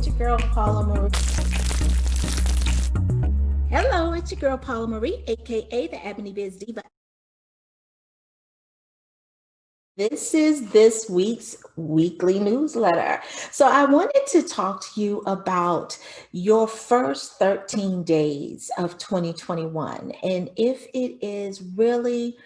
it's your girl Paula Marie. Hello, it's your girl Paula Marie, aka the EbonyBizDiva. This is this week's weekly newsletter. So I wanted to talk to you about your first 13 days of 2021 and if it is really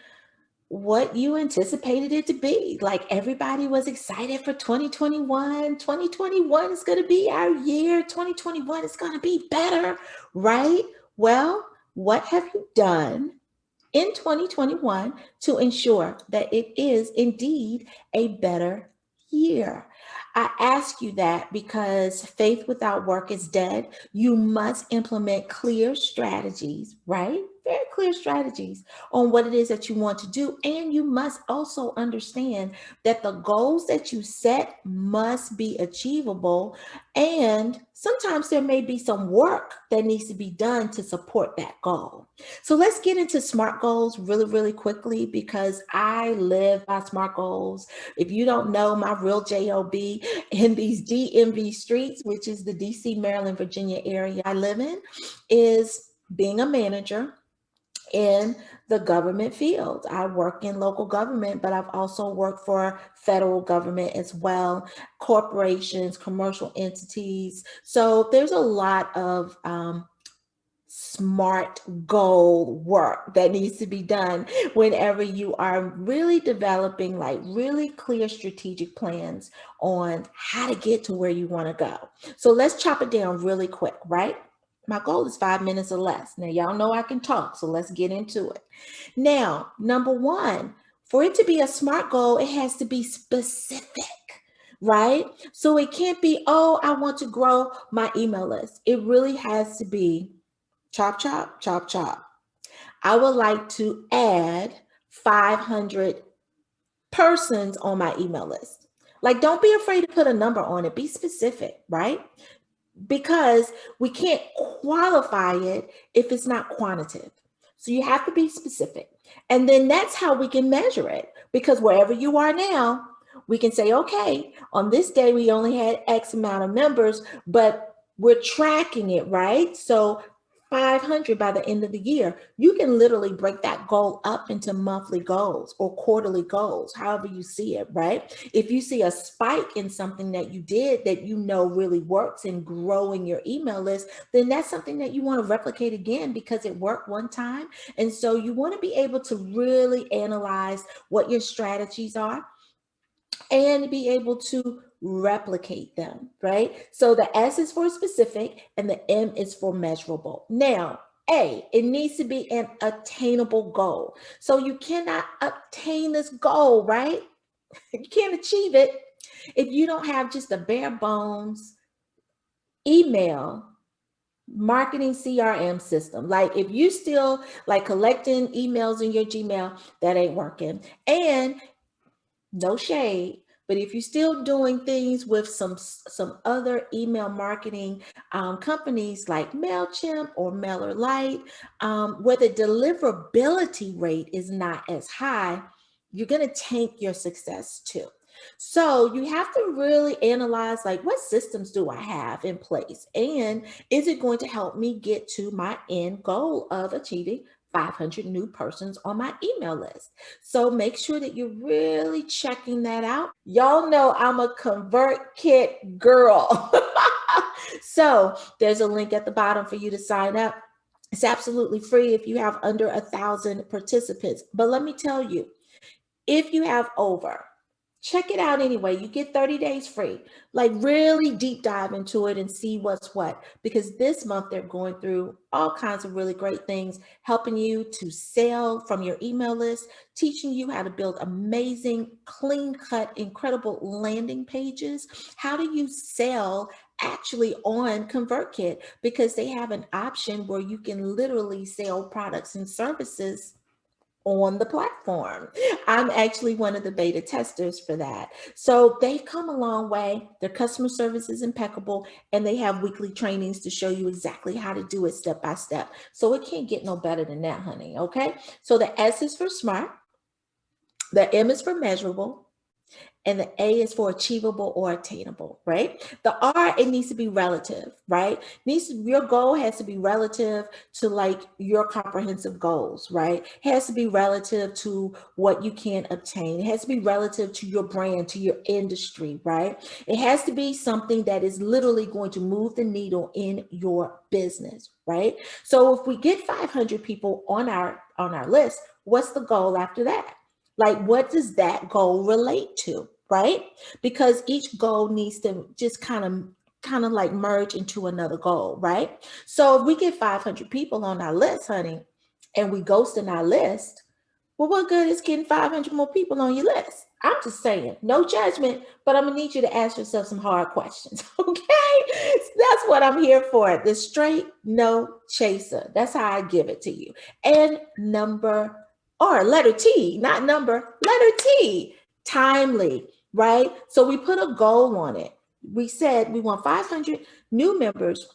what you anticipated it to be. Like everybody was excited for 2021. 2021 is going to be our year. 2021 is going to be better, right? Well, what have you done in 2021 to ensure that it is indeed a better year? I ask you that because faith without work is dead. You must implement clear strategies, right? Very clear strategies on what it is that you want to do. And you must also understand that the goals that you set must be achievable. And sometimes there may be some work that needs to be done to support that goal. So let's get into SMART goals really, really quickly because I live by SMART goals. If you don't know, my real JOB in these DMV streets, which is the DC, Maryland, Virginia area I live in, is being a manager in the government field. I work in local government, but I've also worked for federal government as well, corporations, commercial entities. So there's a lot of SMART goal work that needs to be done whenever you are really developing like really clear strategic plans on how to get to where you want to go. So let's chop it down really quick, right? My goal is 5 minutes or less. Now, y'all know I can talk, so let's get into it. Now, number one, for it to be a SMART goal, it has to be specific, right? So it can't be, oh, I want to grow my email list. It really has to be chop, chop, chop, chop. I would like to add 500 persons on my email list. Like, don't be afraid to put a number on it. Be specific, right? Because we can't qualify it if it's not quantitative. So you have to be specific. And then that's how we can measure it. Because wherever you are now, we can say, okay, on this day, we only had X amount of members, but we're tracking it, right? So 500 by the end of the year, you can literally break that goal up into monthly goals or quarterly goals, however you see it, right? If you see a spike in something that you did that you know really works in growing your email list, then that's something that you want to replicate again because it worked one time. And so you want to be able to really analyze what your strategies are and be able to replicate them, right? So the S is for specific and the M is for measurable. Now, A, it needs to be an attainable goal. So you cannot obtain this goal, right? You can't achieve it if you don't have just a bare bones email marketing CRM system. Like if you still like collecting emails in your Gmail, that ain't working. And no shade, but if you're still doing things with some other email marketing companies like MailChimp or MailerLite, where the deliverability rate is not as high, you're going to tank your success too. So you have to really analyze like what systems do I have in place and is it going to help me get to my end goal of achieving 500 new persons on my email list. So make sure that you're really checking that out. Y'all know I'm a ConvertKit girl. So there's a link at the bottom for you to sign up. It's absolutely free if you have under 1,000 participants. But let me tell you, if you have over, check it out anyway. You get 30 days free. Like really deep dive into it and see what's what. Because this month they're going through all kinds of really great things, helping you to sell from your email list, teaching you how to build amazing, clean cut, incredible landing pages. How do you sell actually on ConvertKit? Because they have an option where you can literally sell products and services on the platform. I'm actually one of the beta testers for that. So they've come a long way. Their customer service is impeccable and they have weekly trainings to show you exactly how to do it step by step. So it can't get no better than that, honey. Okay. So the S is for SMART. The M is for measurable. and the A is for achievable or attainable, right? The R, it needs to be relative, right? Your goal has to be relative to like your comprehensive goals, right? It has to be relative to what you can obtain. It has to be relative to your brand, to your industry, right? It has to be something that is literally going to move the needle in your business, right? So if we get 500 people on our list, what's the goal after that? Like, what does that goal relate to, right? Because each goal needs to just kind of like merge into another goal, right? So if we get 500 people on our list, honey, and we ghost in our list, well, what good is getting 500 more people on your list? I'm just saying, no judgment, but I'm gonna need you to ask yourself some hard questions, okay? That's what I'm here for. The straight no chaser. That's how I give it to you. And number, or letter T, not number, letter T, timely, right? So we put a goal on it. We said we want 500 new members,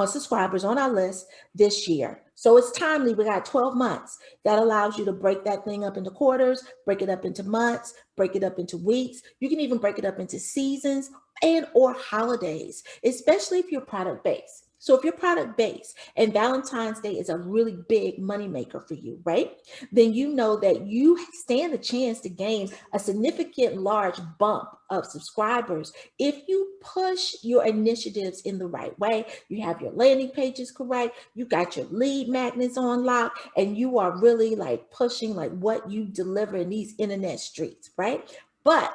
subscribers on our list this year. So it's timely. We got 12 months. That allows you to break that thing up into quarters, break it up into months, break it up into weeks. You can even break it up into seasons and or holidays, especially if you're product based. So if you're product based and Valentine's Day is a really big moneymaker for you, right? Then you know that you stand a chance to gain a significant large bump of subscribers if you push your initiatives in the right way. You have your landing pages correct, you got your lead magnets on lock, and you are really like pushing like what you deliver in these internet streets, right? But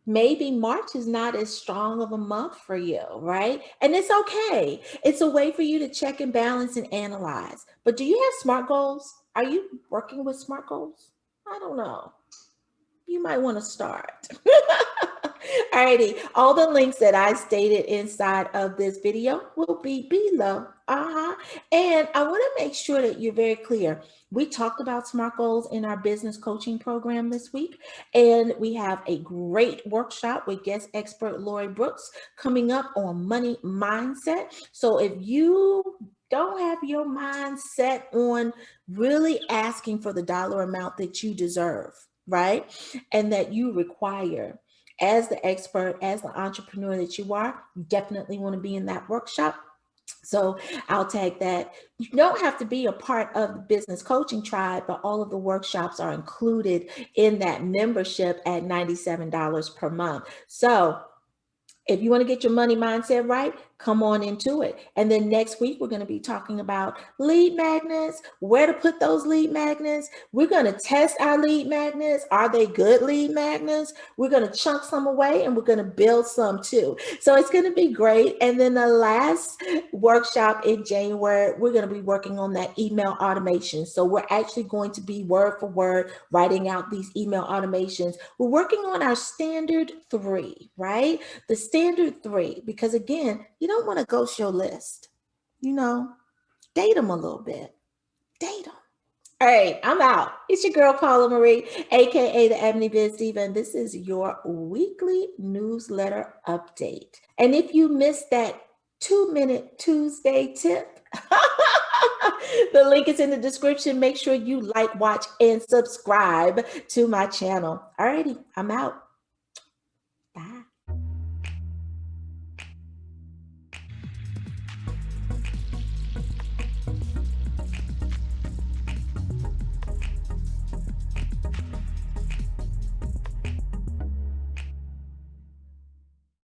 maybe March is not as strong of a month for you, right? And it's okay. It's a way for you to check and balance and analyze. But do you have SMART goals? Are you working with SMART goals? I don't know. You might want to start. Alrighty, all the links that I stated inside of this video will be below. And I want to make sure that you're very clear. We talked about SMART goals in our business coaching program this week, and we have a great workshop with guest expert Lori Brooks coming up on money mindset. So if you don't have your mind set on really asking for the dollar amount that you deserve, right? And that you require as the expert, as the entrepreneur that you are, you definitely want to be in that workshop. So I'll tag that. You don't have to be a part of the business coaching tribe, but all of the workshops are included in that membership at $97 per month. So if you want to get your money mindset right, come on into it. And then next week, we're going to be talking about lead magnets, where to put those lead magnets. We're going to test our lead magnets. Are they good lead magnets? We're going to chunk some away and we're going to build some too. So it's going to be great. And then the last workshop in January, we're going to be working on that email automation. So we're actually going to be word for word writing out these email automations. We're working on our standard 3, right? The standard 3, because again, you don't want to ghost your list. You know, date them a little bit. Date them. All right, I'm out. It's your girl, Paula Marie, aka the EbonyBizDiva, and this is your weekly newsletter update. And if you missed that 2-minute Tuesday tip, the link is in the description. Make sure you like, watch, and subscribe to my channel. All righty, I'm out.